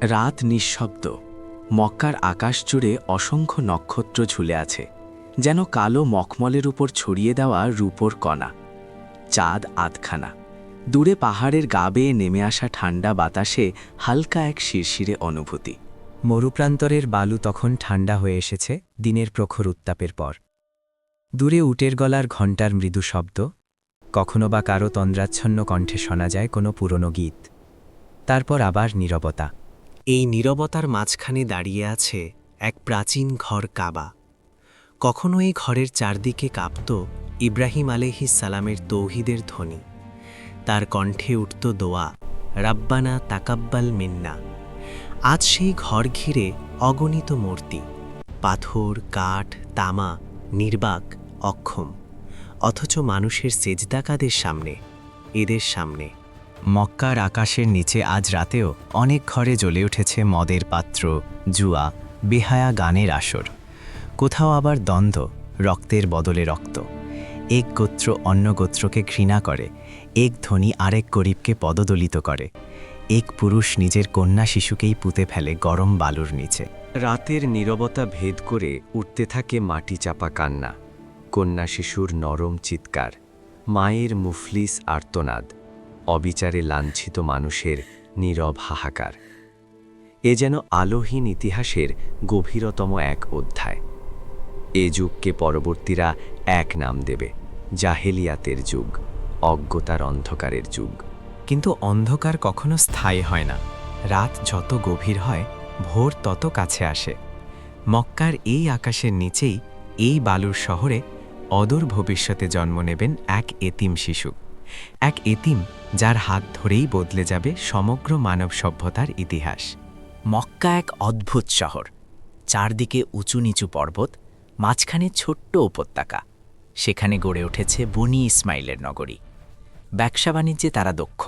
রাত নিঃশব্দ। মক্কার আকাশ জুড়ে অসংখ্য নক্ষত্র ঝুলে আছে, যেন কালো মখমলের উপর ছড়িয়ে দেওয়া রূপোর কণা। চাঁদ আধখানা। দূরে পাহাড়ের গা বেয়ে নেমে আসা ঠান্ডা বাতাসে হালকা এক শিরশিরে অনুভূতি। মরুপ্রান্তরের বালু তখন ঠান্ডা হয়ে এসেছে দিনের প্রখর উত্তাপের পর। দূরে উটের গলার ঘণ্টার মৃদু শব্দ, কখনো বা কারো তন্দ্রাচ্ছন্ন কণ্ঠে শোনা যায় কোনো পুরনো গীত। তারপর আবার নীরবতা। এই নীরবতার মাঝখানে দাঁড়িয়ে আছে এক প্রাচীন ঘর কাবা। কখনো এই ঘরের চারদিকে কাঁপত ইব্রাহিম আলাইহিস সালামের তৌহিদের ধ্বনি। তার কণ্ঠে উঠত দোয়া, রাব্বানা তাকাব্বাল মিন্না। আজ সেই ঘর ঘিরে অগণিত মূর্তি, পাথর, কাঠ, তামা, নির্বাক, অক্ষম, অথচ মানুষের সেজদা কাদের সামনে? এদের সামনে। মক্কার আকাশের নিচে আজ রাতেও অনেক ঘরে জ্বলে উঠেছে মদের পাত্র, জুয়া, বেহায়া গানের আসর। কোথাও আবার দ্বন্দ্ব, রক্তের বদলে রক্ত। এক গোত্র অন্য গোত্রকে ঘৃণা করে, এক ধনী আরেক গরিবকে পদদলিত করে, এক পুরুষ নিজের কন্যা শিশুকেই পুঁতে ফেলে গরম বালুর নিচে। রাতের নীরবতা ভেদ করে উঠতে থাকে মাটি চাপা কান্না, কন্যা শিশুর নরম চিৎকার, মায়ের মুফলিস আর্তনাদ, অবিচারে লাঞ্ছিত মানুষের নীরব হাহাকার। এ যেন আলোহীন ইতিহাসের গভীরতম এক অধ্যায়। এ যুগকে পরবর্তীরা এক নাম দেবে, জাহেলিয়াতের যুগ, অজ্ঞতার অন্ধকারের যুগ। কিন্তু অন্ধকার কখনো স্থায়ী হয় না। রাত যত গভীর হয়, ভোর তত কাছে আসে। মক্কার এই আকাশের নিচেই, এই বালুর শহরে অদূর ভবিষ্যতে জন্ম নেবেন এক এতিম শিশু। এক এতিম যার হাত ধরেই বদলে যাবে সমগ্র মানব সভ্যতার ইতিহাস। মক্কা এক অদ্ভুত শহর। চারদিকে উঁচু নিচু পর্বত, মাঝখানে ছোট্ট উপত্যকা। সেখানে গড়ে উঠেছে বনি ইসমাইলের নগরী। ব্যবসা বাণিজ্যে তারা দক্ষ।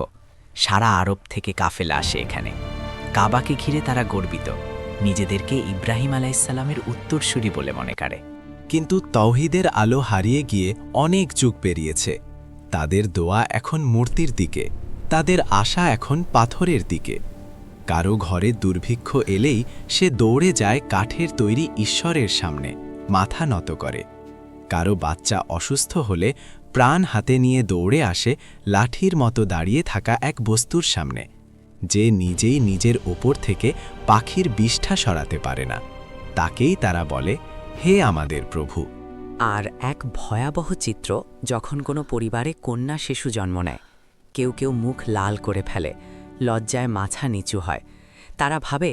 সারা আরব থেকে কাফেলা আসে এখানে। কাবাকে ঘিরে তারা গর্বিত, নিজেদেরকে ইব্রাহিম আলাইহিসসালামের উত্তরসূরি বলে মনে করে। কিন্তু তৌহিদের আলো হারিয়ে গিয়ে অনেক যুগ পেরিয়েছে। তাদের দোয়া এখন মূর্তির দিকে, তাদের আশা এখন পাথরের দিকে। কারো ঘরে দুর্ভিক্ষ এলেই সে দৌড়ে যায় কাঠের তৈরি ঈশ্বরের সামনে, মাথা নত করে। কারো বাচ্চা অসুস্থ হলে প্রাণ হাতে নিয়ে দৌড়ে আসে লাঠির মতো দাঁড়িয়ে থাকা এক বস্তুর সামনে, যে নিজেই নিজের ওপর থেকে পাখির বিষ্ঠা সরাতে পারে না। তাকেই তারা বলে, হে আমাদের প্রভু। আর এক ভয়াবহ চিত্র যখন কোনো পরিবারে কন্যা শিশু জন্ম নেয়। কেউ কেউ মুখ লাল করে ফেলে, লজ্জায় মাথা নিচু হয়। তারা ভাবে,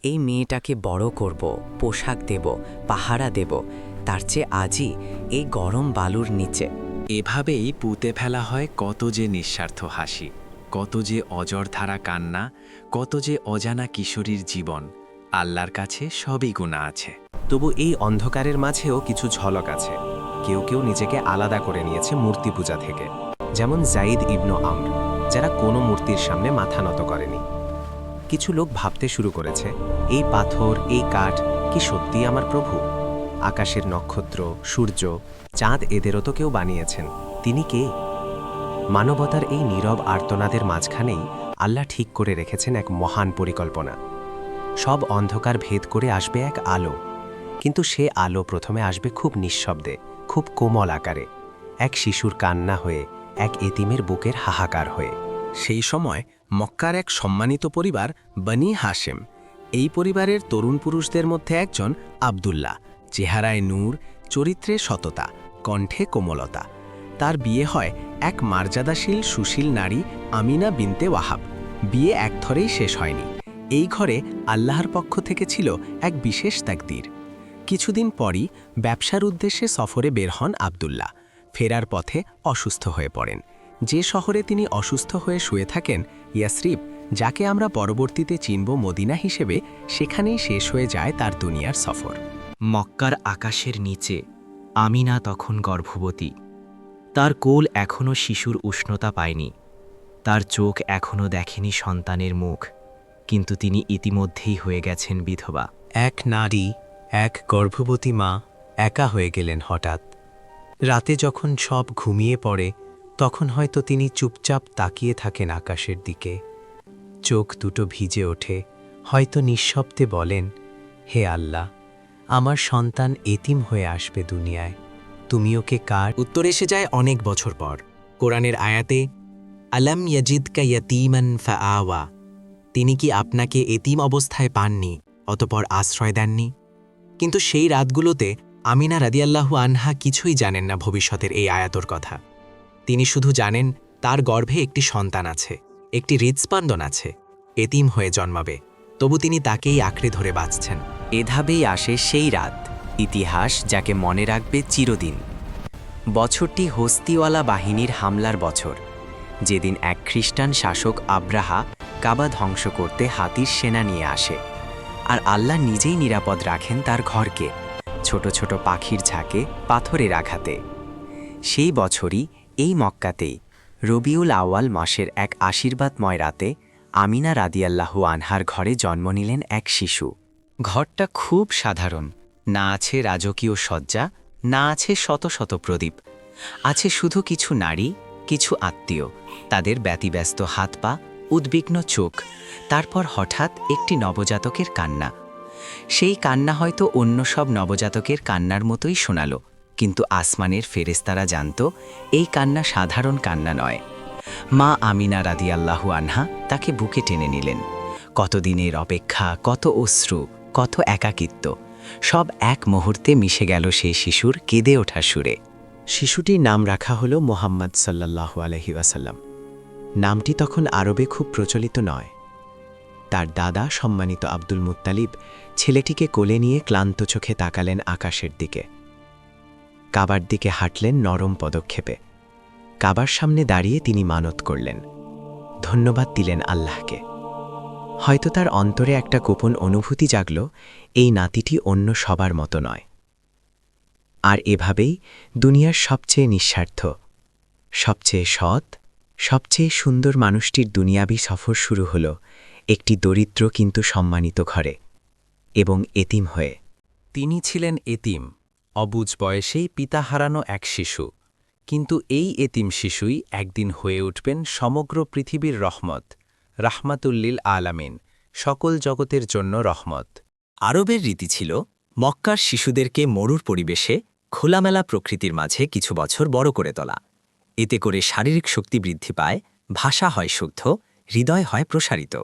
এই মেয়েটাকে বড় করব, পোশাক দেব, পাহারা দেব, তার চেয়ে আজই এই গরম বালুর নিচে। এভাবেই পুঁতে ফেলা হয় কত যে নিঃস্বার্থ হাসি, কত যে অজরধারা কান্না, কত যে অজানা কিশোরীর জীবন। আল্লাহর কাছে সবই গুনাহ আছে। তবু এই অন্ধকারের মাঝেও কিছু ঝলক আছে। কেউ কেউ নিজেকে আলাদা করে নিয়েছে মূর্তি পূজা থেকে, যেমন জাইদ ইবনু আমর, যারা কোনো মূর্তির সামনে মাথা নত করেনি। কিছু লোক ভাবতে শুরু করেছে, এই পাথর, এই কাঠ কি সত্যিই আমার প্রভু? আকাশের নক্ষত্র, সূর্য, চাঁদ এদেরও তো কেউ বানিয়েছেন। তিনি কে? মানবতার এই নীরব আর্তনাদের মাঝখানেই আল্লাহ ঠিক করে রেখেছেন এক মহান পরিকল্পনা। সব অন্ধকার ভেদ করে আসবে এক আলো, কিন্তু সে আলো প্রথমে আসবে খুব নিঃশব্দে, খুব কোমল আকারে, এক শিশুর কান্না হয়ে, এক এতিমের বুকের হাহাকার হয়ে। সেই সময় মক্কার এক সম্মানিত পরিবার বনি হাশেম। এই পরিবারের তরুণ পুরুষদের মধ্যে একজন আব্দুল্লাহ, চেহারায় নূর, চরিত্রে সততা, কণ্ঠে কোমলতা। তার বিয়ে হয় এক মর্যাদাশীল সুশীল নারী আমিনা বিনতে ওয়াহাব। বিয়ে একথরেই শেষ হয়নি। এই ঘরে আল্লাহর পক্ষ থেকে ছিল এক বিশেষ তাকদীর। কিছুদিন পরই ব্যবসার উদ্দেশ্যে সফরে বের হন আব্দুল্লাহ। ফেরার পথে অসুস্থ হয়ে পড়েন। যে শহরে তিনি অসুস্থ হয়ে শুয়ে থাকেন, ইয়াসরিব, যাকে আমরা পরবর্তীতে চিনব মদিনা হিসেবে, সেখানেই শেষ হয়ে যায় তার দুনিয়ার সফর। মক্কার আকাশের নিচে আমিনা তখন গর্ভবতী। তার কোল এখনও শিশুর উষ্ণতা পায়নি, তার চোখ এখনও দেখেনি সন্তানের মুখ, কিন্তু তিনি ইতিমধ্যেই হয়ে গেছেন বিধবা। এক নারী, এক গর্ভবতী মা একা হয়ে গেলেন হঠাৎ। রাতে যখন সব ঘুমিয়ে পড়ে, তখন হয়তো তিনি চুপচাপ তাকিয়ে থাকেন আকাশের দিকে। চোখ দুটো ভিজে ওঠে, হয়তো নিঃশব্দে বলেন, হে আল্লাহ, আমার সন্তান এতিম হয়ে আসবে দুনিয়ায়, তুমি ওকে কার? উত্তর এসে যায় অনেক বছর পর কোরআনের আয়াতে, আলাম ইয়াজিদকা ইয়াতীমান ফাআওয়া, তিনি কি আপনাকে এতিম অবস্থায় পাননি অতপর আশ্রয় দেননি? কিন্তু সেই রাতগুলোতে আমিনা রাদিয়াল্লাহু আনহা কিছুই জানেন না ভবিষ্যতের এই আয়াতর কথা। তিনি শুধু জানেন তার গর্ভে একটি সন্তান আছে, একটি হৃৎস্পন্দন আছে, এতিম হয়ে জন্মাবে, তবু তিনি তাকেই আঁকড়ে ধরে বাঁচছেন। এভাবেই আসে সেই রাত, ইতিহাস যাকে মনে রাখবে চিরদিন। বছরটি হস্তিওয়ালা বাহিনীর হামলার বছর, যেদিন এক খ্রিস্টান শাসক আব্রাহা কাবা ধ্বংস করতে হাতির সেনা নিয়ে আসে, আর আল্লাহ নিজেই নিরাপদ রাখেন তার ঘরকে ছোট ছোট পাখির ঝাঁকে পাথরের আঘাতে। সেই বছরই এই মক্কাতেই রবিউল আউয়াল মাসের এক আশীর্বাদময় রাতে আমিনা রাদিয়াল্লাহু আনহার ঘরে জন্ম নিলেন এক শিশু। ঘরটা খুব সাধারণ, না আছে রাজকীয় সজ্জা, না আছে শত শত প্রদীপ, আছে শুধু কিছু নারী, কিছু আত্মীয়, তাদের ব্যতিব্যস্ত হাত পা, উদ্বিগ্ন চোখ, তারপর হঠাৎ একটি নবজাতকের কান্না। সেই কান্না হয়তো অন্য সব নবজাতকের কান্নার মতোই শোনালো, কিন্তু আসমানের ফেরেশতারা জানত এই কান্না সাধারণ কান্না নয়। মা আমিনা রাদিয়াল্লাহু আনহা তাকে বুকে টেনে নিলেন। কতদিনের অপেক্ষা, কত অশ্রু, কত একাকিত্ব, সব এক মুহূর্তে মিশে গেল সেই শিশুর কেঁদে ওঠা সুরে। শিশুটির নাম রাখা হলো মোহাম্মদ সাল্লাল্লাহু আলাইহি ওয়াসাল্লাম। নামটি তখন আরবে খুব প্রচলিত নয়। তার দাদা সম্মানিত আব্দুল মুত্তালিব ছেলেটিকে কোলে নিয়ে ক্লান্ত চোখে তাকালেন আকাশের দিকে। কাবার দিকে হাঁটলেন নরম পদক্ষেপে। কাবার সামনে দাঁড়িয়ে তিনি মানত করলেন, ধন্যবাদ দিলেন আল্লাহকে। হয়তো তার অন্তরে একটা গোপন অনুভূতি জাগল, এই নাতিটি অন্য সবার মতো নয়। আর এভাবেই দুনিয়ার সবচেয়ে নিঃস্বার্থ, সবচেয়ে সৎ, সবচেয়ে সুন্দর মানুষটির দুনিয়াবি সফর শুরু হল একটি দরিদ্র কিন্তু সম্মানিত ঘরে, এবং এতিম হয়ে। তিনি ছিলেন এতিম, অবুঝ বয়সেই পিতা হারানো এক শিশু। কিন্তু এই এতিম শিশুই একদিন হয়ে উঠবেন সমগ্র পৃথিবীর রহমত, রাহমাতুল্লিল আলামিন, সকল জগতের জন্য রহমত। আরবের রীতি ছিল মক্কার শিশুদেরকে মরুর পরিবেশে খোলামেলা প্রকৃতির মাঝে কিছু বছর বড় করে তোলা। এতে করে শারীরিক শক্তি বৃদ্ধি পায়, ভাষা হয় শুদ্ধ, হৃদয় হয় প্রসারিত।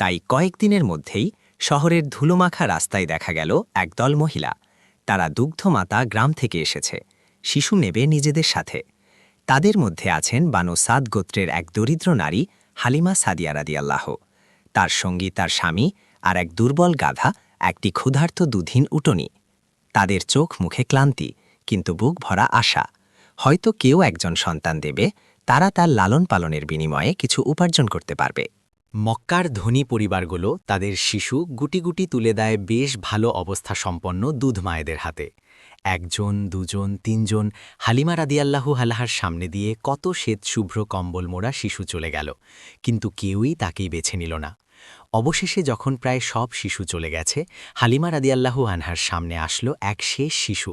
তাই কয়েকদিনের মধ্যেই শহরের ধুলোমাখা রাস্তায় দেখা গেল একদল মহিলা। তারা দুগ্ধমাতা গ্রাম থেকে এসেছে, শিশু নেবে নিজেদের সাথে। তাদের মধ্যে আছেন বানু সাদ গোত্রের এক দরিদ্র নারী হালিমা সাদিয়া রাদিয়াল্লাহ, তার সঙ্গী তার স্বামী, আর এক দুর্বল গাধা, একটি ক্ষুধার্ত দুধহীন উটনী। তাদের চোখ মুখে ক্লান্তি, কিন্তু বুক ভরা আশা। হয়তো কেউ একজন সন্তান দেবে, তারা তার লালন পালনের বিনিময়ে কিছু উপার্জন করতে পারবে। মক্কার ধনী পরিবারগুলো তাদের শিশু গুটি গুটি তুলে দেয় বেশ ভালো অবস্থা সম্পন্ন দুধ মায়েদের হাতে। একজন, দুজন, তিনজন হালিমা রাদিয়াল্লাহু আনহার সামনে দিয়ে কত শ্বেত শুভ্র কম্বল মোড়া শিশু চলে গেল, কিন্তু কেউই তাকেই বেছে নিল না। অবশেষে যখন প্রায় সব শিশু চলে গেছে, হালিমা রাদিয়াল্লাহু আনহার সামনে আসলো এক শেষ শিশু,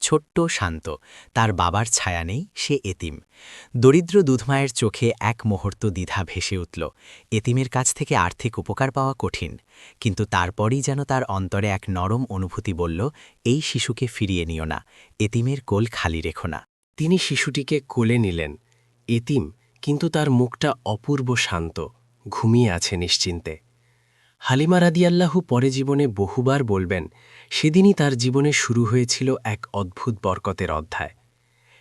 ছোট্ট, শান্ত, তার বাবার ছায়া নেই, সে এতিম। দরিদ্র দুধমায়ের চোখে এক মুহূর্ত দ্বিধা ভেসে উঠল। এতিমের কাছ থেকে আর্থিক উপকার পাওয়া কঠিন, কিন্তু তারপরই যেন তার অন্তরে এক নরম অনুভূতি বলল, এই শিশুকে ফিরিয়ে নিও না, এতিমের কোল খালি রেখো না। তিনি শিশুটিকে কোলে নিলেন। এতিম, কিন্তু তার মুখটা অপূর্ব শান্ত, ঘুমিয়ে আছে নিশ্চিন্তে। হালিমা রাদিয়াল্লাহু পরে জীবনে বহুবার বলবেন, সেদিনই তার জীবনে শুরু হয়েছিল এক অদ্ভুত বরকতের অধ্যায়।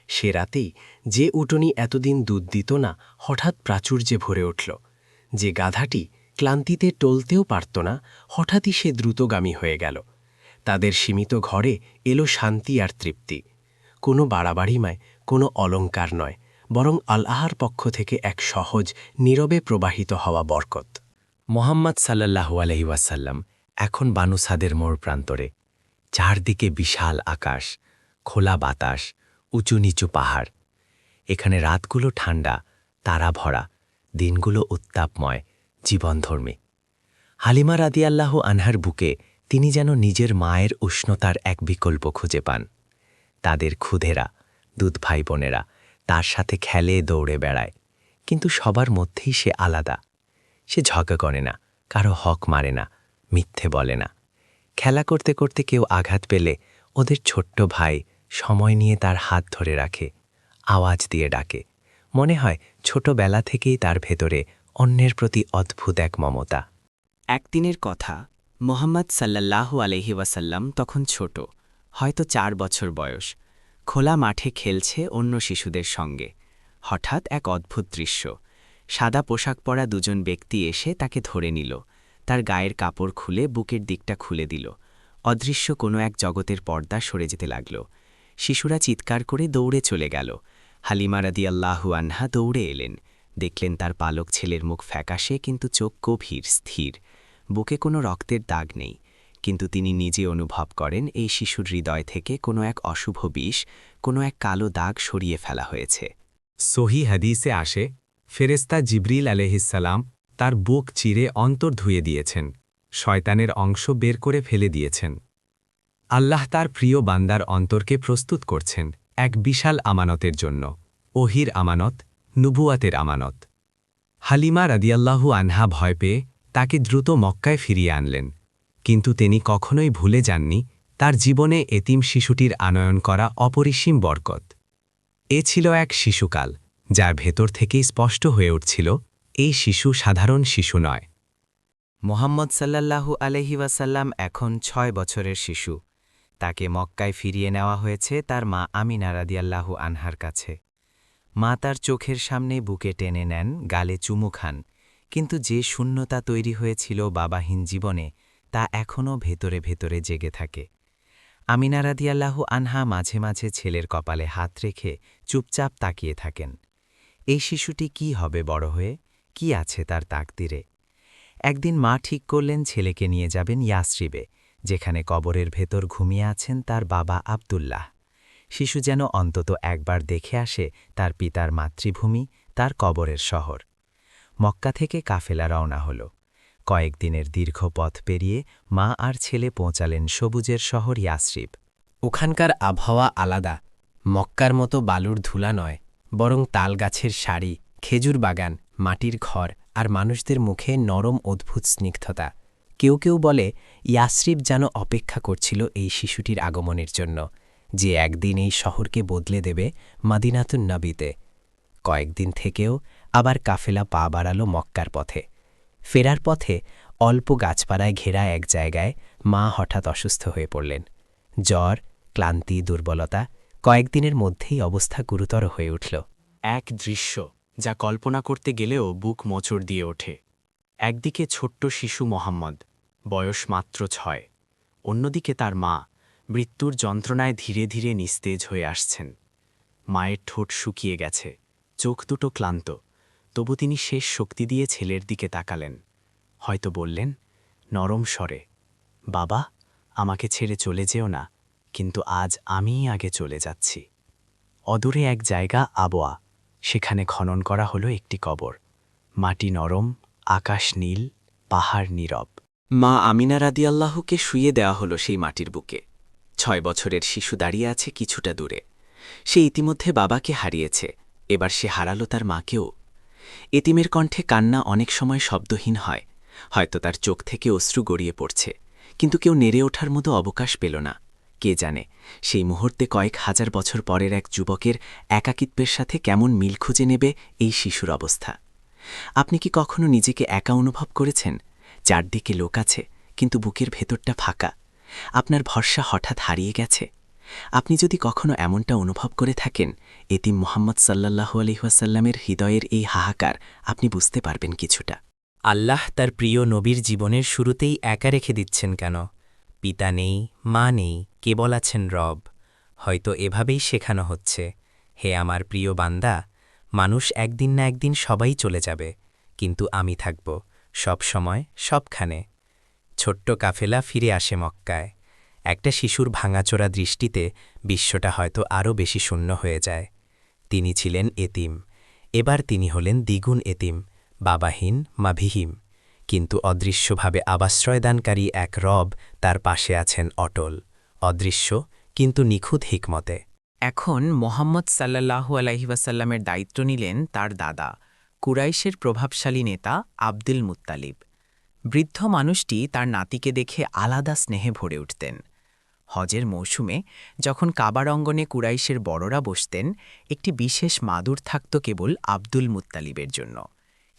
সে রাতেই যে উটনী এতদিন দুধ দিত না হঠাৎ প্রাচুর্যে ভরে উঠল, যে গাধাটি ক্লান্তিতে টলতেও পারত না হঠাৎই সে দ্রুতগামী হয়ে গেল। তাদের সীমিত ঘরে এলো শান্তি আর তৃপ্তি। কোনো বাড়াবাড়িমায়, কোনো অলঙ্কার নয়, বরং আল্লাহর পক্ষ থেকে এক সহজ, নীরবে প্রবাহিত হওয়া বরকত। মোহাম্মদ সাল্লাল্লাহু আলাইহি ওয়াসাল্লাম এখন বানু সাদের মোড় প্রান্তরে। চারদিকে বিশাল আকাশ, খোলা বাতাস, উঁচু নিচু পাহাড়। এখানে রাতগুলো ঠান্ডা, তারা ভরা, দিনগুলো উত্তাপময়, জীবনধর্মী। হালিমা রাদিয়াল্লাহু আনহার বুকে তিনি যেন নিজের মায়ের উষ্ণতার এক বিকল্প খুঁজে পান। তাদের ক্ষুধেরা, দুধ ভাই বোনেরা তার সাথে খেলে দৌড়ে বেড়ায়, কিন্তু সবার মধ্যেই সে আলাদা। সে ঝগড়া করে না, কারো হক মারে না, মিথ্যে বলে না। খেলা করতে করতে কেউ আঘাত পেলে ওদের ছোট্ট ভাই সময় নিয়ে তার হাত ধরে রাখে, আওয়াজ দিয়ে ডাকে। মনে হয় ছোটবেলা থেকেই তার ভেতরে অন্যের প্রতি অদ্ভুত এক মমতা। একদিনের কথা, মোহাম্মদ সাল্লাল্লাহু আলহি ওয়াসাল্লাম তখন ছোট, হয়তো 4 বছর বয়স। খোলা মাঠে খেলছে অন্য শিশুদের সঙ্গে। হঠাৎ এক অদ্ভুত দৃশ্য। সাদা পোশাক পরা দুজন ব্যক্তি এসে তাকে ধরে নিল, তার গায়ের কাপড় খুলে বুকের দিকটা খুলে দিল। অদৃশ্য কোনো এক জগতের পর্দা সরে যেতে লাগল। শিশুরা চিৎকার করে দৌড়ে চলে গেল। হালিমা রাদিয়াল্লাহু আনহা দৌড়ে এলেন, দেখলেন তার পালক ছেলের মুখ ফ্যাকাশে কিন্তু চোখ গভীর, স্থির। বুকে কোনো রক্তের দাগ নেই, কিন্তু তিনি নিজে অনুভব করেন এই শিশুর হৃদয় থেকে কোনো এক অশুভ বিষ, কোনো এক কালো দাগ সরিয়ে ফেলা হয়েছে। সহি হাদিসে আসে, ফেরেস্তা জিবরিল আলহিসাল্লাম তার বুক চিরে অন্তর ধুয়ে দিয়েছেন, শয়তানের অংশ বের করে ফেলে দিয়েছেন। আল্লাহ তার প্রিয় বান্দার অন্তরকে প্রস্তুত করছেন এক বিশাল আমানতের জন্য, ওহির আমানত, নুবুয়াতের আমানত। হালিমা রাদিয়াল্লাহু আনহা ভয় পেয়ে তাকে দ্রুত মক্কায় ফিরিয়ে আনলেন, কিন্তু তিনি কখনোই ভুলে যাননি তার জীবনে এতিম শিশুটির আনয়ন করা অপরিসীম বরকত। এ ছিল এক শিশুকাল, যার ভেতর থেকেই স্পষ্ট হয়ে উঠছিল এই শিশু সাধারণ শিশু নয়। মোহাম্মদ সাল্লাল্লাহু আলহি ওয়াসাল্লাম এখন 6 বছরের শিশু। তাকে মক্কায় ফিরিয়ে নেওয়া হয়েছে তার মা আমিনা রাদিয়াল্লাহু আনহার কাছে। মা তার চোখের সামনে বুকে টেনে নেন, গালে চুমু খান, কিন্তু যে শূন্যতা তৈরি হয়েছিল বাবাহীন জীবনে, তা এখনও ভেতরে ভেতরে জেগে থাকে। আমিনা রাদিয়াল্লাহু আনহা মাঝে মাঝে ছেলের কপালে হাত রেখে চুপচাপ তাকিয়ে থাকেন। এই শিশুটি কি হবে বড় হয়ে, কি আছে তার তাকদিরে? একদিন মা ঠিক করলেন ছেলেকে নিয়ে যাবেন ইয়াসরিবে, যেখানে কবরের ভেতর ঘুমিয়ে আছেন তার বাবা আব্দুল্লাহ। শিশু যেন অন্তত একবার দেখে আসে তার পিতার মাতৃভূমি, তার কবরের শহর। মক্কা থেকে কাফেলা রওনা হল। কয়েকদিনের দীর্ঘ পথ পেরিয়ে মা আর ছেলে পৌঁছালেন সবুজের শহর ইয়াসরিব। ওখানকার আবহাওয়া আলাদা। মক্কার মতো বালুর ধুলা নয়, বরং তালগাছের সারি, খেজুর বাগান, মাটির ঘর আর মানুষদের মুখে নরম অদ্ভুত স্নিগ্ধতা। কেউ কেউ বলে ইয়াসরিব যেন অপেক্ষা করছিল এই শিশুটির আগমনের জন্য, যে একদিন এই শহরকে বদলে দেবে মাদিনাতুন নবীতে। কয়েকদিন থেকেও আবার কাফেলা পা বাড়াল মক্কার পথে। ফেরার পথে অল্প গাছপালায় ঘেরা এক জায়গায় মা হঠাৎ অসুস্থ হয়ে পড়লেন। জ্বর, ক্লান্তি, দুর্বলতা, কয়েকদিনের মধ্যেই অবস্থা গুরুতর হয়ে উঠল। এক দৃশ্য যা কল্পনা করতে গেলেও বুক মোচড় দিয়ে ওঠে। একদিকে ছোট্ট শিশু মোহাম্মদ, বয়স মাত্র 6, অন্যদিকে তার মা, মৃত্যুর যন্ত্রণায় ধীরে ধীরে নিস্তেজ হয়ে আসছেন। মায়ের ঠোঁট শুকিয়ে গেছে, চোখ দুটো ক্লান্ত, তবু তিনি শেষ শক্তি দিয়ে ছেলের দিকে তাকালেন। হয়তো বললেন নরম স্বরে, বাবা, আমাকে ছেড়ে চলে যেও না, কিন্তু আজ আমিই আগে চলে যাচ্ছি। অদূরে এক জায়গা আবোয়া, সেখানে খনন করা হলো একটি কবর। মাটি নরম, আকাশ নীল, পাহাড় নীরব। মা আমিনা রাদিয়াল্লাহুকে শুইয়ে দেওয়া হলো সেই মাটির বুকে। 6 বছরের শিশু দাঁড়িয়ে আছে কিছুটা দূরে। সে ইতিমধ্যে বাবাকে হারিয়েছে, এবার সে হারালো তার মাকেও। এতিমের কণ্ঠে কান্না অনেক সময় শব্দহীন হয়, হয়তো তার চোখ থেকে অশ্রু গড়িয়ে পড়ছে, কিন্তু কেউ নেড়ে ওঠার মতো অবকাশ পেল না। কে জানে সেই মুহূর্তে কয়েক হাজার বছর পরের এক যুবকের একাকিত্বের সাথে কেমন মিল খুঁজে নেবে এই শিশুর অবস্থা। আপনি কি কখনো নিজেকে একা অনুভব করেছেন? চারদিকে লোক আছে, কিন্তু বুকের ভেতরটা ফাঁকা। আপনার ভরসা হঠাৎ হারিয়ে গেছে। আপনি যদি কখনো এমনটা অনুভব করে থাকেন, এতিম মুহাম্মদ সাল্লাল্লাহু আলাইহি ওয়াসাল্লামের হৃদয়ের এই হাহাকার আপনি বুঝতে পারবেন কিছুটা। আল্লাহ তার প্রিয় নবীর জীবনের শুরুতেই একা রেখে দিচ্ছেন কেন? পিতা নেই, মা নেই, কেবল আছেন রব। হয়তো এভাবেই শেখানো হচ্ছে, হে আমার প্রিয় বান্দা, মানুষ একদিন না একদিন সবাই চলে যাবে, কিন্তু আমি থাকব সব সময়, সবখানে। ছোট্ট কাফেলা ফিরে আসে মক্কায়। একটা শিশুর ভাঙাচোরা দৃষ্টিতে বিশ্বটা হয়তো আরও বেশি শূন্য হয়ে যায়। তিনি ছিলেন এতিম, এবার তিনি হলেন দ্বিগুণ এতিম, বাবাহীন, মাভিহীন। কিন্তু অদৃশ্যভাবে আবাশ্রয়দানকারী এক রব তার পাশে আছেন অটল, অদৃশ্য কিন্তু নিখুঁত হিকমতে। এখন মোহাম্মদ সাল্লাল্লাহু আলাইহি ওয়াসাল্লামের দায়িত্ব নিলেন তার দাদা, কুরাইশের প্রভাবশালী নেতা আব্দুল মুত্তালিব। বৃদ্ধ মানুষটি তার নাতিকে দেখে আলাদা স্নেহে ভরে উঠতেন। হজের মৌসুমে যখন কাবার অঙ্গনে কুরাইশের বড়রা বসতেন, একটি বিশেষ মাদুর থাকত কেবল আব্দুল মুত্তালিবের জন্য।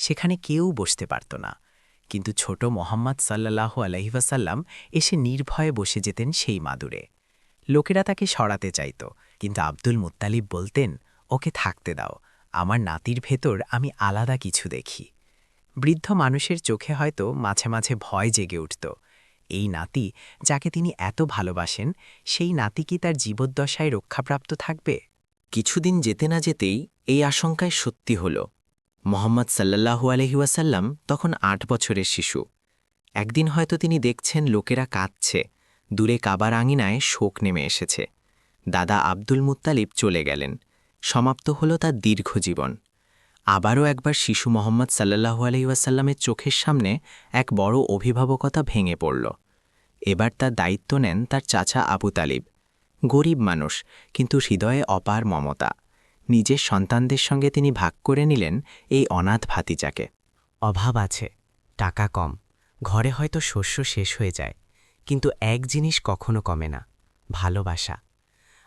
সেখানে কেউ বসতে পারত না, কিন্তু ছোট মোহাম্মদ সাল্লাল্লাহু আলাইহি ওয়াসাল্লাম এসে নির্ভয়ে বসে যেতেন সেই মাদুরে। লোকেরা তাকে সরাতে চাইত, কিন্তু আব্দুল মুত্তালিব বলতেন, ওকে থাকতে দাও, আমার নাতির ভেতর আমি আলাদা কিছু দেখি। বৃদ্ধ মানুষের চোখে হয়তো মাঝে মাঝে ভয় জেগে উঠত। এই নাতি যাকে তিনি এত ভালোবাসেন, সেই নাতি কি তার জীবদ্দশায় রক্ষাপ্রাপ্ত থাকবে? কিছুদিন যেতে না যেতেই এই আশঙ্কায় সত্যি হল। মোহাম্মদ সাল্লাল্লাহু আলাইহি ওয়াসাল্লাম তখন ৮ বছরের শিশু। একদিন হয়তো তিনি দেখছেন লোকেরা কাঁদছে, দূরে কাবার আঙিনায় শোক নেমে এসেছে। দাদা আব্দুল মুত্তালিব চলে গেলেন, সমাপ্ত হল তার দীর্ঘ জীবন। আবারও একবার শিশু মোহাম্মদ সাল্লাল্লাহু আলাইহি ওয়াসাল্লামের চোখের সামনে এক বড় অভিভাবকতা ভেঙে পড়ল। এবার তার দায়িত্ব নেন তার চাচা আবু তালিব। গরিব মানুষ, কিন্তু হৃদয়ে অপার মমতা। নিজের সন্তানদের সঙ্গে তিনি ভাগ করে নিলেন এই অনাথ ভাতিজাকে। অভাব আছে, টাকা কম, ঘরে হয়তো শস্য শেষ হয়ে যায়, কিন্তু এক জিনিস কখনো কমে না, ভালোবাসা।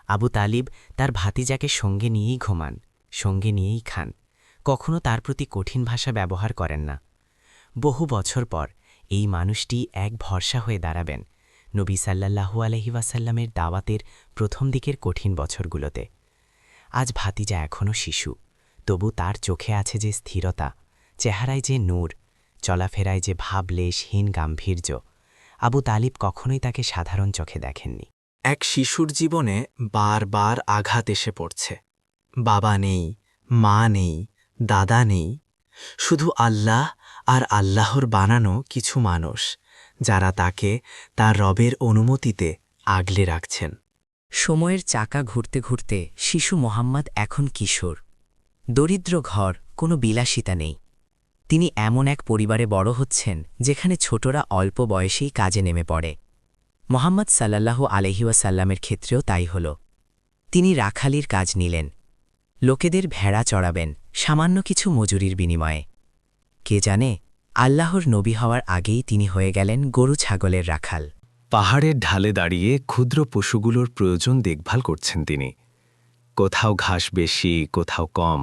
আবু তালিব তার ভাতিজাকে সঙ্গে নিয়েই ঘুমান, সঙ্গে নিয়েই খান, কখনো তার প্রতি কঠিন ভাষা ব্যবহার করেন না। বহু বছর পর এই মানুষটি এক ভরসা হয়ে দাঁড়াবেন নবী সাল্লাল্লাহু আলাইহি ওয়াসাল্লামের দাওয়াতের প্রথম দিকের কঠিন বছরগুলোতে। আজ ভাতিজা এখনও শিশু, তবু তার চোখে আছে যে স্থিরতা, চেহারায় যে নূর, চলাফেরায় যে ভাবলেশহীন গাম্ভীর্য। আবু তালিব কখনোই তাকে সাধারণ চোখে দেখেননি। এক শিশুর জীবনে বারবার আঘাত এসে পড়ছে। বাবা নেই, মা নেই, দাদা নেই, শুধু আল্লাহ আর আল্লাহর বানানো কিছু মানুষ, যারা তাকে তার রবের অনুমতিতে আগলে রাখছেন। সময়ের চাকা ঘুরতে ঘুরতে শিশু মোহাম্মদ এখন কিশোর। দরিদ্র ঘর, কোনো বিলাসিতা নেই। তিনি এমন এক পরিবারে বড় হচ্ছেন যেখানে ছোটরা অল্প বয়সেই কাজে নেমে পড়ে। মোহাম্মদ সাল্লাল্লাহু আলাইহি ওয়াসাল্লামের ক্ষেত্রেও তাই হল। তিনি রাখালির কাজ নিলেন, লোকেদের ভেড়া চড়াবেন সামান্য কিছু মজুরির বিনিময়ে। কে জানে, আল্লাহর নবী হওয়ার আগেই তিনি হয়ে গেলেন গরু ছাগলের রাখাল। পাহাড়ের ঢালে দাঁড়িয়ে ক্ষুদ্র পশুগুলোর প্রয়োজন দেখভাল করছেন তিনি। কোথাও ঘাস বেশি, কোথাও কম,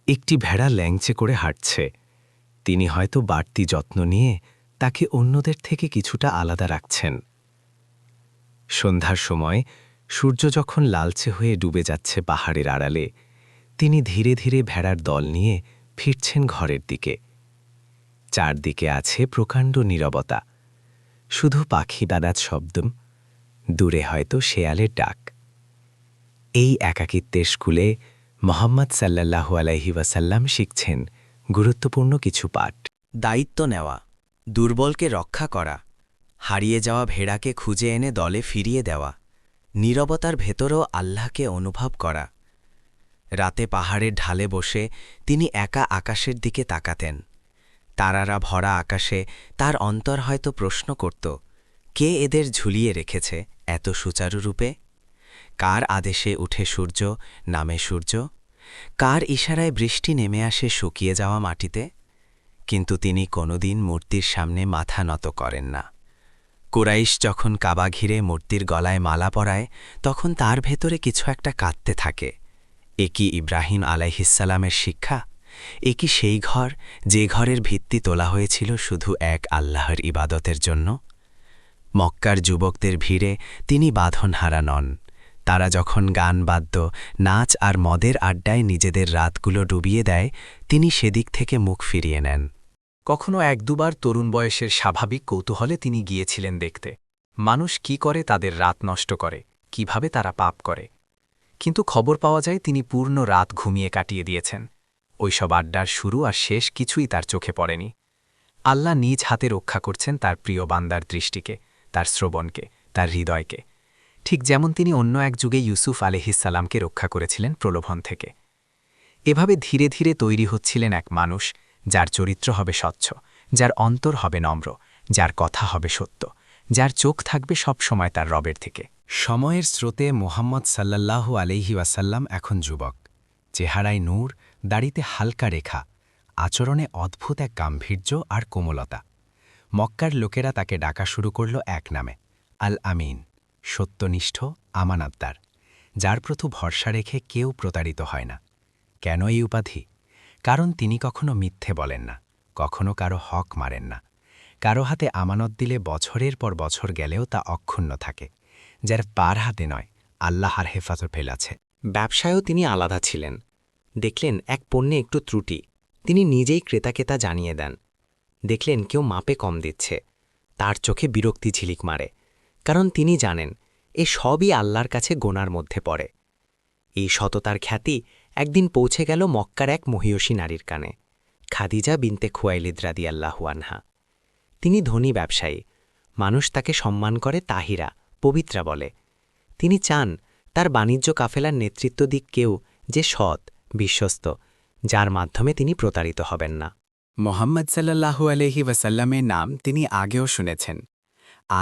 একটি ভেড়া ল্যাংচে করে হাঁটছে। তিনি হয়তো বাড়তি যত্ন নিয়ে তাকে অন্যদের থেকে কিছুটা আলাদা রাখছেন। সন্ধ্যার সময় সূর্য যখন লালচে হয়ে ডুবে যাচ্ছে পাহাড়ের আড়ালে, তিনি ধীরে ধীরে ভেড়ার দল নিয়ে ফিরছেন ঘরের দিকে। চারদিকে আছে প্রকাণ্ড নীরবতা, শুধু পাখি দাদার শব্দ, দূরে হয়তো শেয়ালের ডাক। এই একাকিত্বের স্কুলে মোহাম্মদ সাল্লাল্লাহু আলাইহি ওয়াসাল্লাম শিখছেন গুরুত্বপূর্ণ কিছু পাঠ। দায়িত্ব নেওয়া, দুর্বলকে রক্ষা করা, হারিয়ে যাওয়া ভেড়াকে খুঁজে এনে দলে ফিরিয়ে দেওয়া, নীরবতার ভেতরও আল্লাহকে অনুভব করা। রাতে পাহাড়ের ঢালে বসে তিনি একা আকাশের দিকে তাকাতেন। তারারা ভরা আকাশে তার অন্তর হয়তো প্রশ্ন করত, কে এদের ঝুলিয়ে রেখেছে এত সুচারুরূপে? কার আদেশে উঠে সূর্য, নামে সূর্য? কার ইশারায় বৃষ্টি নেমে আসে শুকিয়ে যাওয়া মাটিতে? কিন্তু তিনি কোনোদিন মূর্তির সামনে মাথা নত করেন না। কুরাইশ যখন কাবা ঘিরে মূর্তির গলায় মালা পরায়, তখন তার ভেতরে কিছু একটা কাঁদতে থাকে। এ কি ইব্রাহিম আলাইহিসসালামের শিক্ষা? এ কি সেই ঘর, যে ঘরের ভিত্তি তোলা হয়েছিল শুধু এক আল্লাহর ইবাদতের জন্য? মক্কার যুবকদের ভিড়ে তিনি বাঁধনহারা নন। তারা যখন গান বাদ্য, নাচ আর মদের আড্ডায় নিজেদের রাতগুলো ডুবিয়ে দেয়, তিনি সেদিক থেকে মুখ ফিরিয়ে নেন। কখনো ১-২বার তরুণ বয়সের স্বাভাবিক কৌতূহলে তিনি গিয়েছিলেন দেখতে, মানুষ কি করে তাদের রাত নষ্ট করে, কিভাবে তারা পাপ করে। কিন্তু খবর পাওয়া যায় তিনি পূর্ণ রাত ঘুমিয়ে কাটিয়ে দিয়েছেন। ওইসব আড্ডার শুরু আর শেষ কিছুই তার চোখে পড়েনি। আল্লাহ নিজ হাতে রক্ষা করছেন তার প্রিয় বান্দার দৃষ্টিকে, তার শ্রবণকে, তার হৃদয়কে, ঠিক যেমন তিনি অন্য এক যুগে ইউসুফ আলাইহিসসালামকে রক্ষা করেছিলেন প্রলোভন থেকে। এভাবে ধীরে ধীরে তৈরি হচ্ছিলেন এক মানুষ, যার চরিত্র হবে স্বচ্ছ, যার অন্তর হবে নম্র, যার কথা হবে সত্য, যার চোখ থাকবে সব সময় তার রবের থেকে। সময়ের স্রোতে মোহাম্মদ সাল্লাল্লাহু আলাইহি ওয়াসাল্লাম এখন যুবক। চেহারায় নূর, দাড়িতে হালকা রেখা, আচরণে অদ্ভুত এক গাম্ভীর্য আর কোমলতা। মক্কার লোকেরা তাকে ডাকা শুরু করল এক নামে, আল আমিন, সত্যনিষ্ঠ, আমানতদার, যার প্রতি ভরসা রেখে কেউ প্রতারিত হয় না। কেন এই উপাধি? কারণ তিনি কখনো মিথ্যে বলেন না, কখনো কারো হক মারেন না, কারো হাতে আমানত দিলে বছরের পর বছর গেলেও তা অক্ষুণ্ণ থাকে, যার পার হাতে নয়, আল্লাহর হেফাজত ফেলাছে। ব্যবসায়ও তিনি আলাদা ছিলেন। দেখলেন এক পণ্যে একটু ত্রুটি, তিনি নিজেই ক্রেতাকে তা জানিয়ে দেন। দেখলেন কেউ মাপে কম দিচ্ছে, তার চোখে বিরক্তি ঝিলিক মারে, কারণ তিনি জানেন এ সবই আল্লাহর কাছে গোনার মধ্যে পড়ে। এই সততার খ্যাতি একদিন পৌঁছে গেল মক্কার এক মহিয়সী নারীর কানে, খাদিজা বিনতে খুয়াইলিদ রাদিয়াল্লাহু আনহা। তিনি ধনী ব্যবসায়ী, মানুষ তাকে সম্মান করে তাহিরা, পবিত্রা বলে। তিনি চান তার বাণিজ্য কাফেলার নেতৃত্ব দিক কেউ যে সৎ, বিশ্বস্ত, যার মাধ্যমে তিনি প্রতারিত হবেন না। মোহাম্মদ সাল্লাল্লাহু আলাইহি ওয়াসাল্লামের নাম তিনি আগেও শুনেছেন।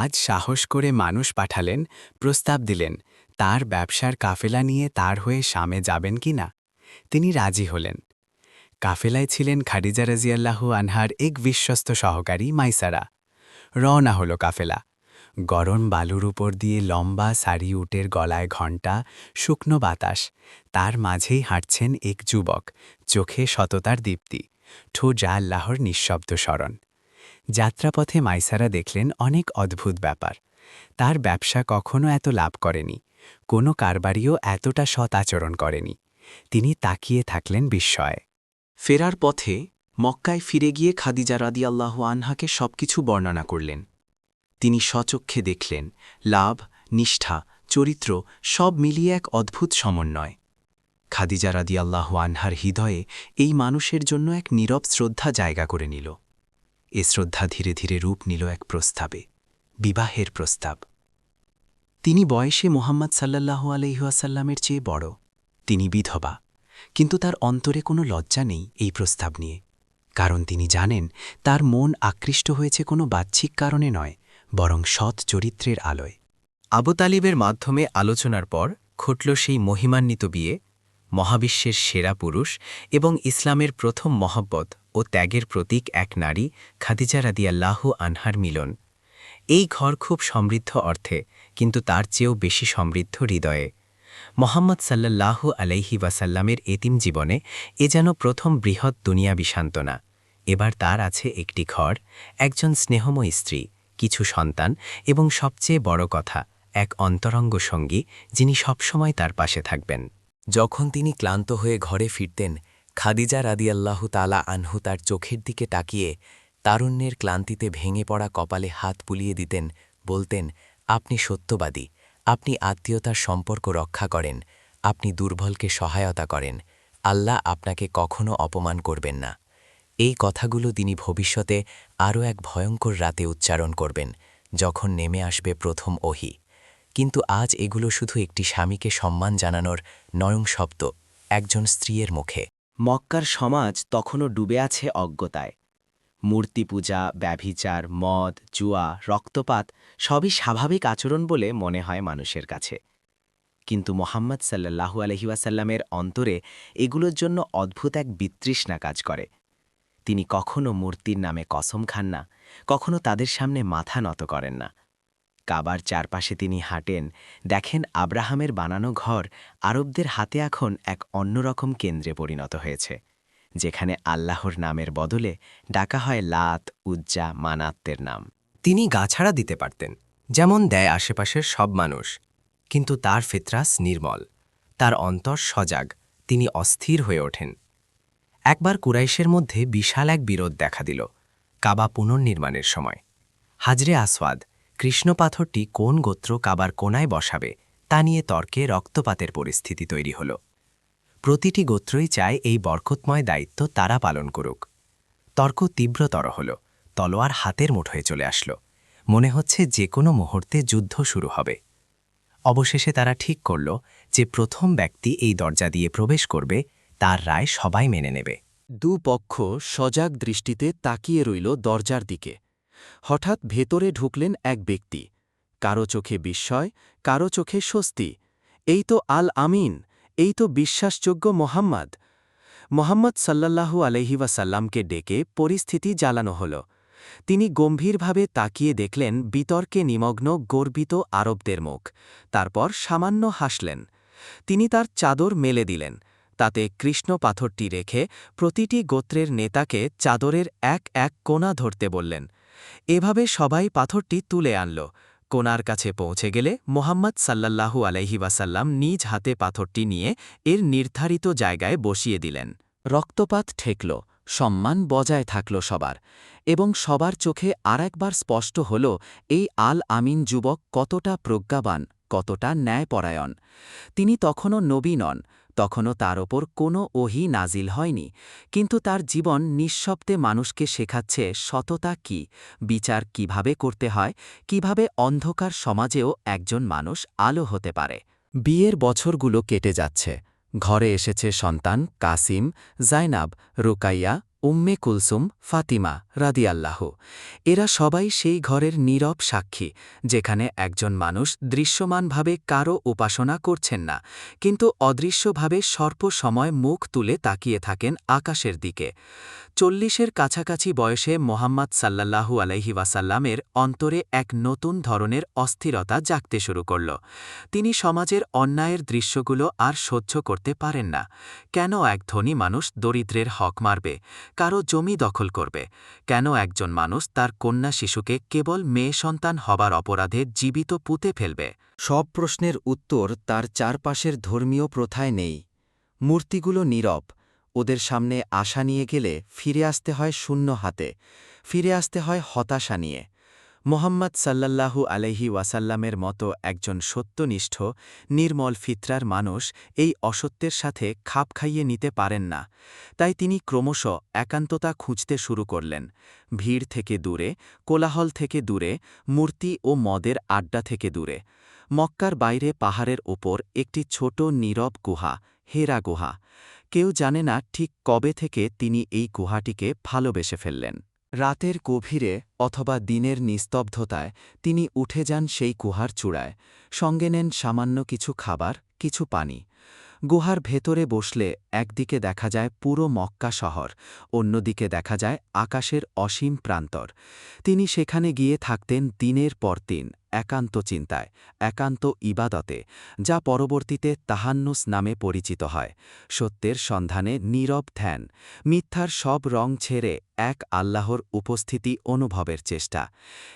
আজ সাহস করে মানুষ পাঠালেন, প্রস্তাব দিলেন তার ব্যবসার কাফেলা নিয়ে তার হয়ে শামে যাবেন কি না। তিনি রাজি হলেন। কাফেলায় ছিলেন খাদিজা রাদিয়াল্লাহু আনহার এক বিশ্বস্ত সহকারী মাইসারা। রওনা হলো কাফেলা। গরম বালুর উপর দিয়ে লম্বা সারি উটের গলায় ঘণ্টা, শুকনো বাতাস, তার মাঝেই হাঁটছেন এক যুবক, চোখে সততার দীপ্তি, ঠোঁট আল্লাহর নিঃশব্দ স্মরণ। যাত্রাপথে মাইসারা দেখলেন অনেক অদ্ভুত ব্যাপার। তার ব্যবসা কখনো এত লাভ করেনি, কোনো কারবারিও এতটা সৎ আচরণ করেনি। তিনি তাকিয়ে থাকলেন বিস্ময়ে। ফেরার পথে মক্কায় ফিরে গিয়ে খাদিজা রাদিয়াল্লাহু আনহাকে সবকিছু বর্ণনা করলেন। তিনি স্বচক্ষে দেখলেন লাভ, নিষ্ঠা, চরিত্র সব মিলিয়ে এক অদ্ভুত সমন্বয়। খাদিজা রাদিয়াল্লাহু আনহার হৃদয়ে এই মানুষের জন্য এক নীরব শ্রদ্ধা জায়গা করে নিল। এ শ্রদ্ধা ধীরে ধীরে রূপ নিল এক প্রস্তাবে, বিবাহের প্রস্তাব। তিনি বয়সে মুহাম্মদ সাল্লাল্লাহু আলাইহি ওয়াসাল্লামের চেয়ে বড়, তিনি বিধবা, কিন্তু তার অন্তরে কোনো লজ্জা নেই এই প্রস্তাব নিয়ে, কারণ তিনি জানেন তার মন আকৃষ্ট হয়েছে কোনো বাহ্যিক কারণে নয়, বরং সৎ চরিত্রের আলোয়। আবু তালিবের মাধ্যমে আলোচনার পর ঘটল সেই মহিমান্বিত বিয়ে, মহাবিশ্বের সেরা পুরুষ এবং ইসলামের প্রথম মহব্বত ও ত্যাগের প্রতীক এক নারী খাদিজা রাদিয়াল্লাহু আনহার মিলন। এই ঘর খুব সমৃদ্ধ অর্থে, কিন্তু তার চেয়েও বেশি সমৃদ্ধ হৃদয়ে। মোহাম্মদ সাল্লাল্লাহু আলাইহি ওয়াসাল্লামের এতিম জীবনে এ যেন প্রথম বৃহৎ দুনিয়াবী সান্ত্বনা। এবার তার আছে একটি ঘর, একজন স্নেহময় স্ত্রী, কিছু সন্তান এবং সবচেয়ে বড় কথা, এক অন্তরঙ্গ সঙ্গী যিনি সবসময় তার পাশে থাকবেন। যখন তিনি ক্লান্ত হয়ে ঘরে ফিরতেন, খাদিজা রাদিয়াল্লাহু তাআলা আনহু তার চোখের দিকে তাকিয়ে তারুণ্যের ক্লান্তিতে ভেঙে পড়া কপালে হাত বুলিয়ে দিতেন, বলতেন, আপনি সত্যবাদী, আপনি আত্মীয়তার সম্পর্ক রক্ষা করেন, আপনি দুর্বলকে সহায়তা করেন, আল্লাহ আপনাকে কখনো অপমান করবেন না। এই কথাগুলো তিনি ভবিষ্যতে আরও এক ভয়ঙ্কর রাতে উচ্চারণ করবেন, যখন নেমে আসবে প্রথম ওহী। কিন্তু আজ এগুলো শুধু একটি স্বামীকে সম্মান জানানোর নয়ং শব্দ একজন স্ত্রীর মুখে। মক্কার সমাজ তখনও ডুবে আছে অজ্ঞতায়। মূর্তি পূজা, ব্যভিচার, মদ, জুয়া, রক্তপাত সবই স্বাভাবিক আচরণ বলে মনে হয় মানুষের কাছে। কিন্তু মোহাম্মদ সাল্লাল্লাহু আলাইহি ওয়াসাল্লামের অন্তরে এগুলোর জন্য অদ্ভুত এক বিতৃষ্ণা কাজ করে। তিনি কখনো মূর্তির নামে কসম খান না, কখনো তাদের সামনে মাথা নত করেন না। কাবার চারপাশে তিনি হাঁটেন, দেখেন আব্রাহামের বানানো ঘর আরবদের হাতে এখন এক অন্যরকম কেন্দ্রে পরিণত হয়েছে, যেখানে আল্লাহর নামের বদলে ডাকা হয় লাত, উজ্জা, মানাত্তের নাম। তিনি গাছাড়া দিতে পারতেন, যেমন দেয় আশেপাশের সব মানুষ, কিন্তু তার ফিতরাস নির্মল, তার অন্তর সজাগ, তিনি অস্থির হয়ে ওঠেন। একবার কুরাইশের মধ্যে বিশাল এক বিরোধ দেখা দিল কাবা পুনর্নির্মাণের সময়। হাজরে আসওয়াদ, কৃষ্ণ পাথরটি কোন গোত্র কাবার কোনায় বসাবে তা নিয়ে তর্কে রক্তপাতের পরিস্থিতি তৈরি হল। প্রতিটি গোত্রই চায় এই বরকতময় দায়িত্ব তারা পালন করুক। তর্ক তীব্রতর হল, তলোয়ার হাতের মুঠোয় চলে আসল, মনে হচ্ছে যে কোনো মুহূর্তে যুদ্ধ শুরু হবে। অবশেষে তারা ঠিক করল যে প্রথম ব্যক্তি এই দরজা দিয়ে প্রবেশ করবে তার রায় সবাই মেনে নেবে। দুপক্ষ সজাগ দৃষ্টিতে তাকিয়ে রইল দরজার দিকে। হঠাৎ ভেতরে ঢুকলেন এক ব্যক্তি, কারো চোখে বিস্ময়, কারো চোখে স্বস্তি। এই তো আল আমিন, এই তো বিশ্বাসযোগ্য মোহাম্মদ। মোহাম্মদ সাল্লাল্লাহু আলাইহি ওয়াসাল্লামকে ডেকে পরিস্থিতি জ্বালানো হল। তিনি গম্ভীরভাবে তাকিয়ে দেখলেন বিতর্কে নিমগ্ন গর্বিত আরবদের মুখ। তারপর সামান্য হাসলেন। তিনি তার চাদর মেলে দিলেন। তাতে কৃষ্ণ পাথরটি রেখে প্রতিটি গোত্রের নেতাকে চাদরের এক এক কোণা ধরতে বললেন। এভাবে সবাই পাথরটি তুলে আনল। কোণার কাছে পৌঁছে গেলে মোহাম্মদ সাল্লাল্লাহু আলাইহি ওয়াসাল্লাম নিজ হাতে পাথরটি নিয়ে এর নির্ধারিত জায়গায় বসিয়ে দিলেন। রক্তপাত ঠেকল, সম্মান বজায় থাকল সবার, এবং সবার চোখে আরেকবার স্পষ্ট হল এই আল আমিন যুবক কতটা প্রজ্ঞাবান, কতটা ন্যায়পরায়ণ। তিনি তখনও নবী নন, তখনও তার ওপর কোনো ওহী নাজিল হয়নি, কিন্তু তার জীবন নিঃশব্দে মানুষকে শেখাচ্ছে সততা কি, বিচার কিভাবে করতে হয়, কিভাবে অন্ধকার সমাজেও একজন মানুষ আলো হতে পারে। বিয়ের বছরগুলো কেটে যাচ্ছে। ঘরে এসেছে সন্তান কাসিম, জাইনাব, রুকাইয়া, উম্মে কুলসুম, ফাতিমা রাদিয়াল্লাহু। এরা সবাই সেই ঘরের নীরব সাক্ষী, যেখানে একজন মানুষ দৃশ্যমানভাবে কারও উপাসনা করছেন না, কিন্তু অদৃশ্যভাবে স্বল্প সময় মুখ তুলে তাকিয়ে থাকেন আকাশের দিকে। 40-এর কাছাকাছি বয়সে মোহাম্মদ সাল্লাল্লাহু আলাইহি ওয়াসাল্লামের অন্তরে এক নতুন ধরনের অস্থিরতা জাগতে শুরু করল। তিনি সমাজের অন্যায়ের দৃশ্যগুলো আর সহ্য করতে পারেন না। কেন এক ধনী মানুষ দরিদ্রের হক মারবে, কারো জমি দখল করবে? কেন একজন মানুষ তার কন্যা শিশুকে কেবল মেয়ে সন্তান হবার অপরাধে জীবিত পুঁতে ফেলবে? সব প্রশ্নের উত্তর তার চারপাশের ধর্মীয় প্রথায় নেই। মূর্তিগুলো নীরব। ওদের সামনে আশা নিয়ে গেলে ফিরে আসতে হয় শূন্য হাতে, ফিরে আসতে হয় হতাশা নিয়ে। মোহাম্মদ সাল্লাল্লাহু আলাইহি ওয়াসাল্লামের মতো একজন সত্যনিষ্ঠ, নির্মল ফিতরার মানুষ এই অসত্যের সাথে খাপ খাইয়ে নিতে পারেন না। তাই তিনি ক্রমশ একান্ততা খুঁজতে শুরু করলেন। ভিড় থেকে দূরে, কোলাহল থেকে দূরে, মূর্তি ও মদের আড্ডা থেকে দূরে। মক্কার বাইরে পাহাড়ের ওপর একটি ছোট নীরব গুহা, হেরা গুহা। কেউ জানে না ঠিক কবে থেকে তিনি এই গুহাটিকে ভালোবেসে ফেললেন। রাতের গভীরে অথবা দিনের নিস্তব্ধতায় তিনি উঠে যান সেই গুহার চূড়ায়, সঙ্গে নেন সামান্য কিছু খাবার, কিছু পানি। গুহার ভেতরে বসলে একদিকে দেখা যায় পুরো মক্কা শহর, অন্যদিকে দেখা যায় আকাশের অসীম প্রান্তর। তিনি সেখানে গিয়ে থাকতেন দিনের পর দিন, একান্ত চিন্তায়, একান্ত ইবাদতে, যা পরবর্তীতে তাহান্নুস নামে পরিচিত হয়। সত্যের সন্ধানে নীরব ধ্যান, মিথ্যার সব রং ছেড়ে এক আল্লাহর উপস্থিতি অনুভবের চেষ্টা।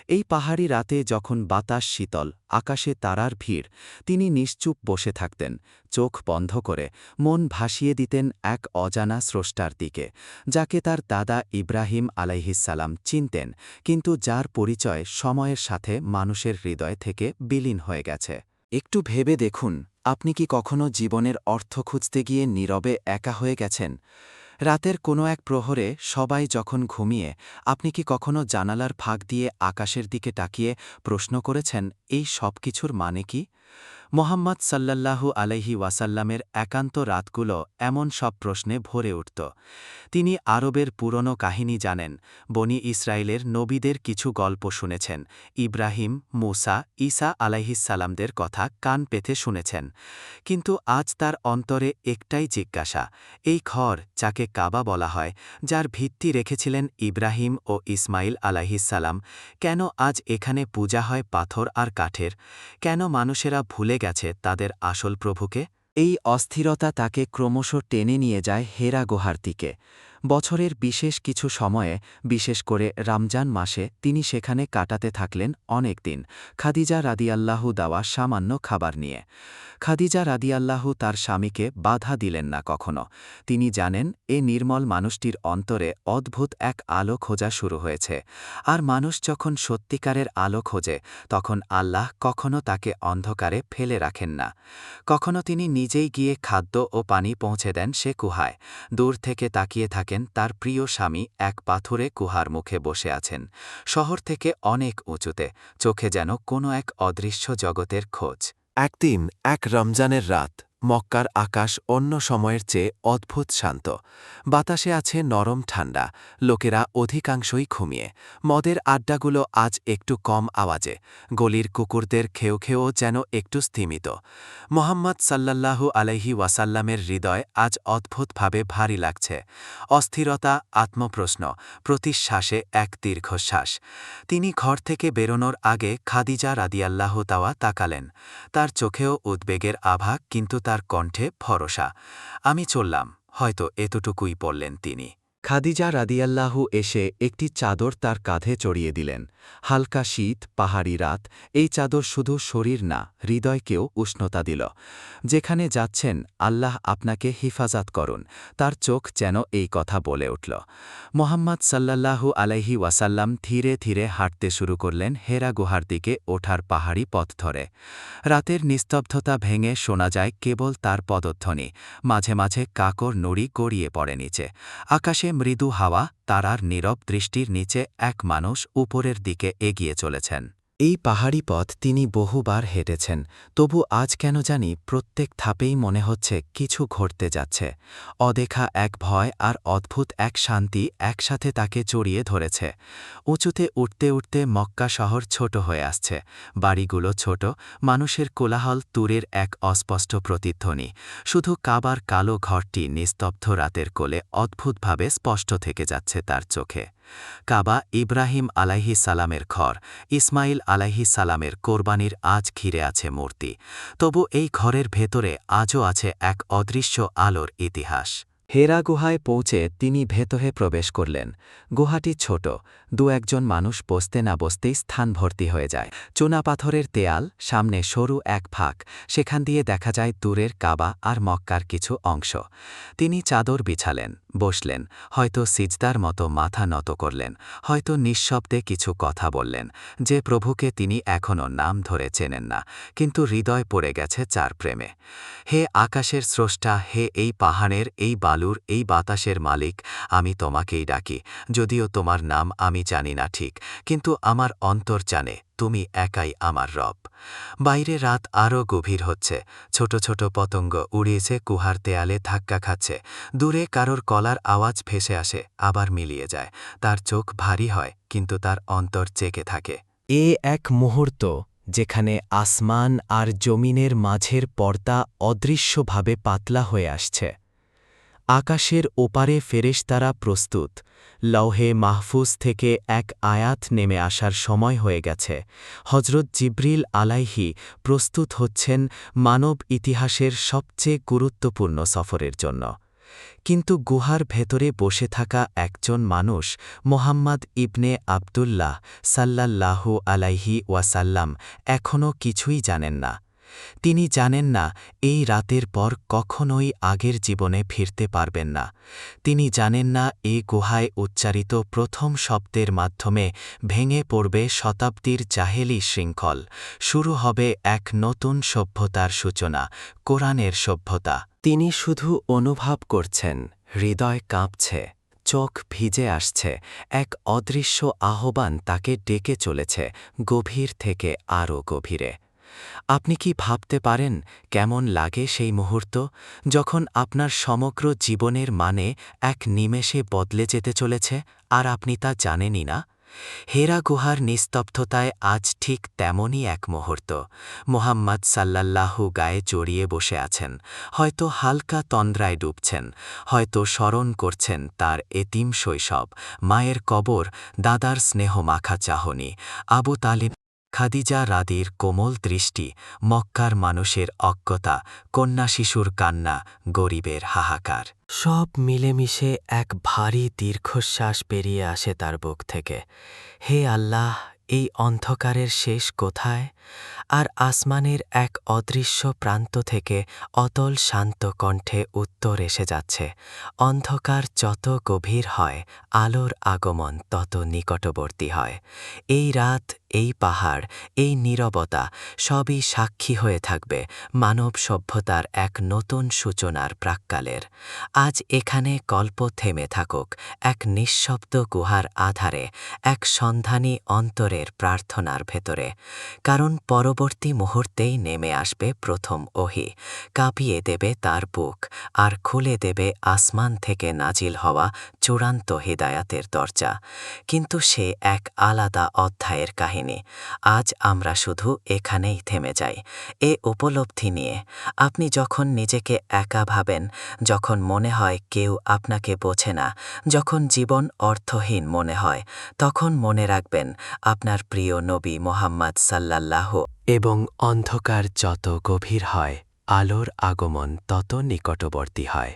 এই পাহাড়ি রাতে যখন বাতাস শীতল, আকাশে তারার ভিড়, তিনি নিশ্চুপ বসে থাকতেন, চোখ বন্ধ করে মন ভাসিয়ে দিতেন এক অজানা স্রষ্টার দিকে, যাকে তার দাদা ইব্রাহিম আলাইহিসসালাম চিনতেন, কিন্তু যার পরিচয় সময়ের সাথে মানুষের হৃদয় থেকে বিলীন হয়ে গেছে। একটু ভেবে দেখুন, আপনি কি কখনো জীবনের অর্থ খুঁজতে গিয়ে নীরবে একা হয়ে গেছেন? রাতের কোনো এক প্রহরে সবাই যখন ঘুমিয়ে, আপনি কি কখনো জানালার ফাঁক দিয়ে আকাশের দিকে তাকিয়ে প্রশ্ন করেছেন, এই সব কিছুর মানে কি? মোহাম্মদ সাল্লাল্লাহু আলাইহি ওয়াসাল্লামের একান্ত রাতগুলো এমন সব প্রশ্নে ভরে উঠত। তিনি আরবের পুরনো কাহিনী জানেন, বনি ইসরায়েলের নবীদের কিছু গল্প শুনেছেন, ইব্রাহিম, মুসা, ঈসা আলাইহিসসালামদের কথা কান পেতে শুনেছেন। কিন্তু আজ তার অন্তরে একটাই জিজ্ঞাসা, এই ঘর যাকে কাবা বলা হয়, যার ভিত্তি রেখেছিলেন ইব্রাহিম ও ইসমাইল আলাইহিসসালাম, কেন আজ এখানে পূজা হয় পাথর আর কাঠের? কেন মানুষেরা ভুলে গেছে তাদের আসল প্রভুকে? এই অস্থিরতা তাকে ক্রমশ টেনে নিয়ে যায় হেরা গুহার দিকে। বছরের বিশেষ কিছু সময়ে, বিশেষ করে রমজান মাসে, তিনি সেখানে কাটাতে থাকলেন অনেক দিন, খাদিজা রাদিয়াল্লাহু দেওয়া সামান্য খাবার নিয়ে। খাদিজা রাদিয়াল্লাহু তার স্বামীকে বাধা দিলেন না কখনো। তিনি জানেন এ নির্মল মানুষটির অন্তরে অদ্ভুত এক আলো খোঁজা শুরু হয়েছে, আর মানুষ যখন সত্যিকারের আলো খোঁজে, তখন আল্লাহ কখনো তাকে অন্ধকারে ফেলে রাখেন না। কখনো তিনি নিজেই গিয়ে খাদ্য ও পানি পৌঁছে দেন সে গুহায়। দূর থেকে তাকিয়ে থাকেন তার প্রিয় স্বামী এক পাথুরে গুহার মুখে বসে আছেন, শহর থেকে অনেক উঁচুতে, চোখে যেন কোনো এক অদৃশ্য জগতের খোঁজ। একদিন এক রমজানের রাত, মক্কার আকাশ অন্য সময়ের চেয়ে অদ্ভুত শান্ত। বাতাসে আছে নরম ঠান্ডা, লোকেরা অধিকাংশই ঘুমিয়ে। মদের আড্ডাগুলো আজ একটু কম আওয়াজে, গলির কুকুরদের খেউ খেয়েও যেন একটু স্থিমিত। মোহাম্মদ সাল্লাল্লাহু আলাইহি ওয়াসাল্লামের হৃদয় আজ অদ্ভুতভাবে ভারী লাগছে। অস্থিরতা, আত্মপ্রশ্ন, প্রতি শ্বাসে এক দীর্ঘশ্বাস। তিনি ঘর থেকে বেরোনোর আগে খাদিজা রাদিয়াল্লাহু তাআলা তাকালেন। তার চোখেও উদ্বেগের আভা, কিন্তু তার কণ্ঠে ভরসা। আমি চললাম, হয়তো এতটুকুই বললেন তিনি। খাদিজা রাদিয়াল্লাহু এসে একটি চাদর তার কাঁধে চড়িয়ে দিলেন। হালকা শীত, পাহাড়ি রাত, এই চাদর শুধু শরীর না, হৃদয়কেও উষ্ণতা দিল। যেখানে যাচ্ছেন, আল্লাহ আপনাকে হিফাজত করুন, তার চোখ যেন এই কথা বলে উঠল। মোহাম্মদ সাল্লাল্লাহু আলাইহি ওয়াসাল্লাম ধীরে ধীরে হাঁটতে শুরু করলেন হেরা গুহার দিকে ওঠার পাহাড়ি পথ ধরে। রাতের নিস্তব্ধতা ভেঙে শোনা যায় কেবল তার পদধ্বনি, মাঝে মাঝে কাকর নুড়ি গড়িয়ে পড়ে নিচে। আকাশে মৃদু হাওয়া, তারার নীরব দৃষ্টির নিচে এক মানুষ উপরের দিকে এগিয়ে চলেছেন। এই পাহাড়ি পথ তিনি বহুবার হেঁটেছেন, তবু আজ কেন জানি প্রত্যেক ধাপেই মনে হচ্ছে কিছু ঘটতে যাচ্ছে। অদেখা এক ভয় আর অদ্ভুত এক শান্তি একসাথে তাকে জড়িয়ে ধরেছে। উঁচুতে উঠতে উঠতে মক্কা শহর ছোট হয়ে আসছে, বাড়িগুলো ছোট, মানুষের কোলাহল দূরের এক অস্পষ্ট প্রতিধ্বনি। শুধু কাবার কালো ঘরটি নিস্তব্ধ রাতের কোলে অদ্ভুতভাবে স্পষ্ট থেকে যাচ্ছে তার চোখে। কাবা ইব্রাহিম আলাইহিস সালামের ঘর, ইসমাইল আলাইহিস সালামের কোরবানির আজ ঘিরে আছে মূর্তি। তবু এই ঘরের ভেতরে আজও আছে এক অদৃশ্য আলোর ইতিহাস। হেরা গুহায় পৌঁছে তিনি ভেতরে প্রবেশ করলেন। গুহাটি ছোট, একজন মানুষ বসতে না বসতেই স্থান ভর্তি হয়ে যায়। চুনাপাথরের দেয়াল, সামনে সরু এক ফাঁক, সেখান দিয়ে দেখা যায় দূরের কাবা আর মক্কার কিছু অংশ। তিনি চাদর বিছালেন, বসলেন, হয়তো সিজদার মতো মাথা নত করলেন, হয়তো নিঃশব্দে কিছু কথা বললেন, যে প্রভুকে তিনি এখনও নাম ধরে চেনেন না, কিন্তু হৃদয় পড়ে গেছে চার প্রেমে। হে আকাশের স্রষ্টা, হে এই পাহাড়ের, এই বালুর, এই বাতাসের মালিক, আমি তোমাকেই ডাকি, যদিও তোমার নাম আমি জানি না ঠিক, কিন্তু আমার অন্তর জানে তুমি একাই আমার রব। বাইরে রাত আরও গভীর হচ্ছে, ছোট ছোট পতঙ্গ উড়িয়েছে গুহার দেয়ালে, ধাক্কা খাচ্ছে। দূরে কারোর কলার আওয়াজ ভেসে আসে, আবার মিলিয়ে যায়। তার চোখ ভারী হয়, কিন্তু তার অন্তর জেগে থাকে। এ এক মুহূর্ত যেখানে আসমান আর জমিনের মাঝের পর্দা অদৃশ্যভাবে পাতলা হয়ে আসছে। আকাশের ওপারে ফেরেশতারা প্রস্তুত, লৌহে মাহফুজ থেকে এক আয়াত নেমে আসার সময় হয়ে গেছে। হজরত জিবরিল আলাইহি প্রস্তুত হচ্ছেন মানব ইতিহাসের সবচেয়ে গুরুত্বপূর্ণ সফরের জন্য। কিন্তু গুহার ভেতরে বসে থাকা একজন মানুষ, মোহাম্মদ ইবনে আবদুল্লাহ সাল্লাল্লাহু আলাইহি ওয়াসাল্লাম, এখনও কিছুই জানেন না। তিনি জানেন না এই রাতের পর কখনোই আগের জীবনে ফিরতে পারবেন না। তিনি জানেন না এই গুহায় উচ্চারিত প্রথম শব্দের মাধ্যমে ভেঙে পড়বে শতাব্দীর জাহেলি শৃঙ্খল, শুরু হবে এক নতুন সভ্যতার সূচনা, কোরআনের সভ্যতা। তিনি শুধু অনুভব করছেন, হৃদয় কাঁপছে, চোখ ভিজে আসছে, এক অদৃশ্য আহ্বান তাকে ডেকে চলেছে গভীর থেকে আরও গভীরে। আপনি কি ভাবতে পারেন কেমন লাগে সেই মুহূর্ত, যখন আপনার সমগ্র জীবনের মানে এক নিমেষে বদলে যেতে চলেছে, আর আপনি তা জানেনই না? হেরা গুহার নিস্তব্ধতায় আজ ঠিক তেমনই এক মুহূর্ত। মোহাম্মদ সাল্লাল্লাহু গায়ে জড়িয়ে বসে আছেন, হয়তো হালকা তন্দ্রায় ডুবছেন, হয়তো স্মরণ করছেন তার এতিম শৈশব, মায়ের কবর, দাদার স্নেহমাখা চাহনি, আবু তালিব, খাদিজা রাদির কোমল দৃষ্টি, মক্কার মানুষের অজ্ঞতা, কন্যা শিশুর কান্না, গরিবের হাহাকার। সব মিলেমিশে এক ভারী দীর্ঘশ্বাস বেরিয়ে আসে তার বুক থেকে। হে আল্লাহ, এই অন্ধকারের শেষ কোথায়? আর আসমানের এক অদৃশ্য প্রান্ত থেকে অতল শান্ত কণ্ঠে উত্তর এসে যাচ্ছে, অন্ধকার যত গভীর হয়, আলোর আগমন তত নিকটবর্তী হয়। এই রাত, এই পাহাড়, এই নীরবতা সবই সাক্ষী হয়ে থাকবে মানব সভ্যতার এক নতুন সূচনার প্রাক্কালের। আজ এখানে কল্প থেমে থাকুক, এক নিঃশব্দ গুহার আধারে, এক সন্ধানী অন্তরের প্রার্থনার ভেতরে। কারণ পরবর্তী মুহূর্তেই নেমে আসবে প্রথম ওহী, কাঁপিয়ে দেবে তার বুক, আর খুলে দেবে আসমান থেকে নাজিল হওয়া চূড়ান্ত হিদায়াতের দরজা। কিন্তু সে এক আলাদা অধ্যায়ের কাহিনী। আজ আমরা শুধু এখানেই থেমে যাই, এ উপলব্ধি নিয়ে। আপনি যখন নিজেকে একা ভাবেন, যখন মনে হয় কেউ আপনাকে বোঝে না, যখন জীবন অর্থহীন মনে হয়, তখন মনে রাখবেন আপনার প্রিয় নবী মোহাম্মদ সাল্লাল্লাহু এবং অন্ধকার যত গভীর হয়, আলোর আগমন তত নিকটবর্তী হয়।